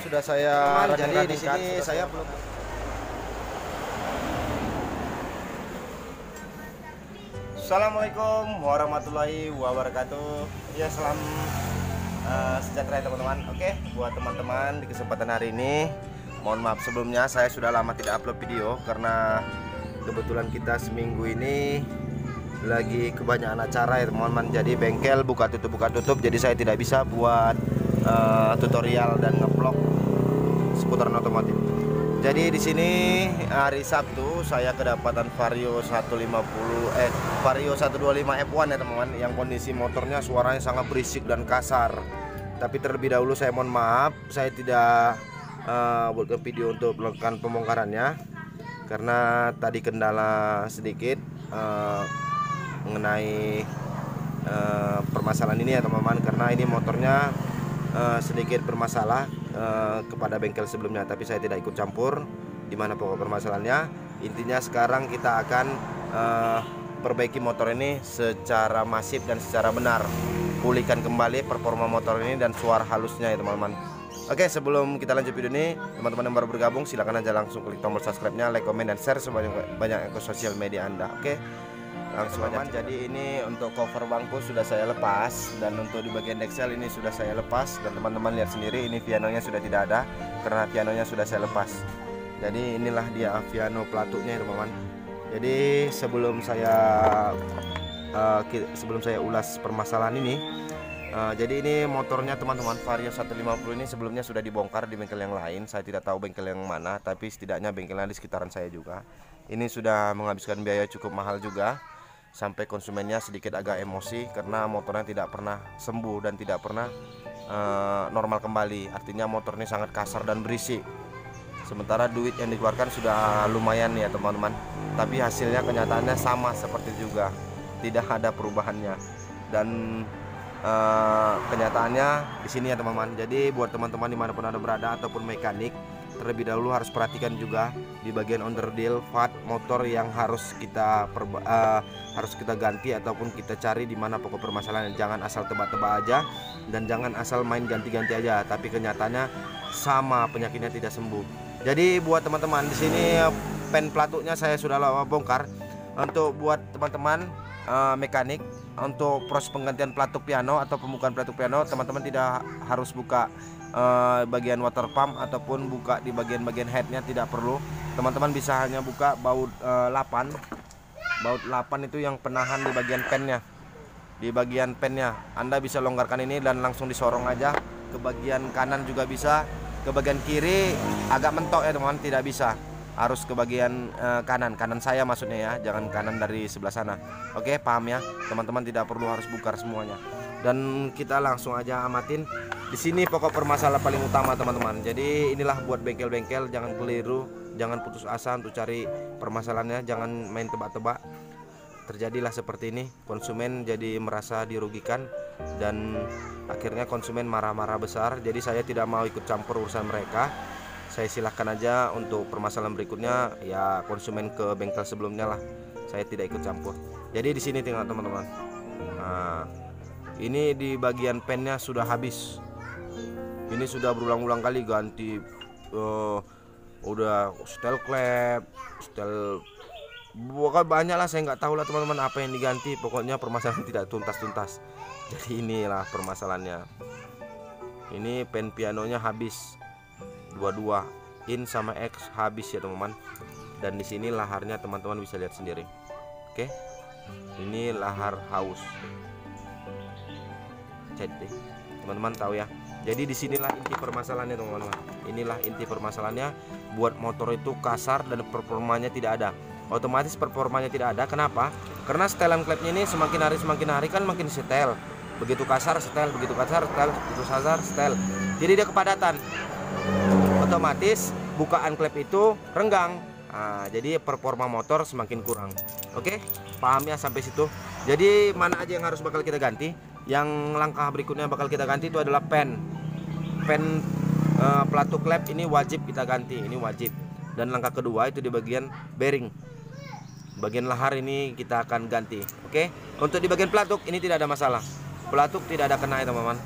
sudah saya jadi di sini saya belum. Assalamualaikum warahmatullahi wabarakatuh. Ya, salam sejahtera ya teman-teman. Oke, buat teman-teman di kesempatan hari ini, mohon maaf sebelumnya saya sudah lama tidak upload video karena kebetulan kita seminggu ini lagi kebanyakan acara ya teman-teman. Jadi bengkel buka tutup, jadi saya tidak bisa buat tutorial dan ngevlog seputaran otomotif. Jadi di sini hari Sabtu saya kedapatan Vario 125 F1 ya teman-teman, yang kondisi motornya suaranya sangat berisik dan kasar. Tapi terlebih dahulu saya mohon maaf, saya tidak buatkan video untuk melakukan pembongkarannya karena tadi kendala sedikit mengenai permasalahan ini ya teman-teman, karena ini motornya sedikit bermasalah kepada bengkel sebelumnya, tapi saya tidak ikut campur di mana pokok permasalahannya. Intinya sekarang kita akan perbaiki motor ini secara masif dan secara benar, pulihkan kembali performa motor ini dan suara halusnya ya teman-teman. Oke, sebelum kita lanjut video ini, teman-teman yang baru bergabung silahkan aja langsung klik tombol subscribe-nya, like, comment, dan share sebanyak ke sosial media Anda. Oke, langsung aja. Jadi ini untuk cover bangku sudah saya lepas, dan untuk di bagian deksel ini sudah saya lepas, dan teman-teman lihat sendiri ini pianonya sudah tidak ada karena pianonya sudah saya lepas. Jadi inilah dia piano pelatuknya ya teman-teman. Jadi sebelum saya ulas permasalahan ini, jadi ini motornya teman-teman Vario 150 ini sebelumnya sudah dibongkar di bengkel yang lain. Saya tidak tahu bengkel yang mana, tapi setidaknya bengkelnya di sekitaran saya juga. Ini sudah menghabiskan biaya cukup mahal juga, sampai konsumennya sedikit agak emosi karena motornya tidak pernah sembuh dan tidak pernah normal kembali. Artinya motor ini sangat kasar dan berisik. Sementara duit yang dikeluarkan sudah lumayan ya teman-teman, tapi hasilnya kenyataannya sama seperti juga, tidak ada perubahannya. Dan kenyataannya di sini ya teman-teman. Jadi buat teman-teman dimanapun Anda berada ataupun mekanik, terlebih dahulu harus perhatikan juga di bagian onderdil fat motor yang harus kita ganti ataupun kita cari di mana pokok permasalahan. Jangan asal tebak-tebak aja dan jangan asal main ganti-ganti aja, tapi kenyataannya sama, penyakitnya tidak sembuh. Jadi buat teman-teman di sini pen pelatuknya saya sudah bongkar. Untuk buat teman-teman mekanik, untuk proses penggantian pelatuk piano atau pembukaan pelatuk piano, teman-teman tidak harus buka bagian water pump ataupun buka di bagian headnya, tidak perlu. Teman-teman bisa hanya buka baut 8 itu yang penahan di bagian pennya. Di bagian pennya Anda bisa longgarkan ini dan langsung disorong aja ke bagian kanan, juga bisa ke bagian kiri agak mentok ya teman-teman, tidak bisa, harus ke bagian kanan saya maksudnya ya, jangan kanan dari sebelah sana. Oke, paham ya teman-teman, tidak perlu harus bongkar semuanya. Dan kita langsung aja amatin di sini pokok permasalahan paling utama teman-teman. Jadi inilah buat bengkel-bengkel, jangan keliru, jangan putus asa untuk cari permasalahannya, jangan main tebak-tebak. Terjadilah seperti ini, konsumen jadi merasa dirugikan dan akhirnya konsumen marah-marah besar. Jadi saya tidak mau ikut campur urusan mereka. Saya silahkan aja untuk permasalahan berikutnya ya konsumen ke bengkel sebelumnya lah. Saya tidak ikut campur. Jadi di sini tinggal teman-teman. Nah, ini di bagian pennya sudah habis. Ini sudah berulang-ulang kali ganti, udah setel klep, setel, pokoknya banyak lah, saya nggak tahu lah teman-teman apa yang diganti. Pokoknya permasalahan tidak tuntas. Jadi inilah permasalahannya. Ini pen pianonya habis, dua-dua in sama X habis ya teman-teman. Dan di sini laharnya teman-teman bisa lihat sendiri. Oke, ini lahar haus. Jadi teman-teman tahu ya. Jadi disinilah inti permasalahannya teman-teman. Inilah inti permasalahannya, buat motor itu kasar dan performanya tidak ada. Otomatis performanya tidak ada. Kenapa? Karena setelan klepnya ini semakin hari kan makin setel. Begitu kasar setel, begitu kasar setel, begitu kasar setel. Jadi dia kepadatan. Otomatis bukaan klep itu renggang. Nah, jadi performa motor semakin kurang. Oke, paham ya sampai situ? Jadi mana aja yang harus bakal kita ganti? Yang langkah berikutnya bakal kita ganti itu adalah pen pelatuk klep, ini wajib kita ganti, ini wajib. Dan langkah kedua itu di bagian bearing, bagian lahar ini kita akan ganti. Oke, untuk di bagian pelatuk ini tidak ada masalah, pelatuk tidak ada kena ya teman-teman.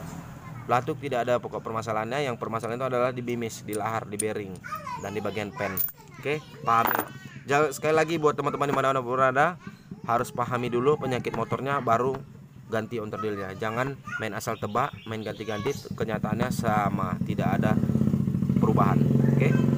Belatuk tidak ada pokok permasalahannya, yang permasalahan itu adalah di bimis, di lahar, di bearing, dan di bagian pen. Oke, pahami. Sekali lagi buat teman-teman di mana-mana berada, harus pahami dulu penyakit motornya baru ganti onderdilnya. Jangan main asal tebak, main ganti-ganti, kenyataannya sama, tidak ada perubahan. Oke.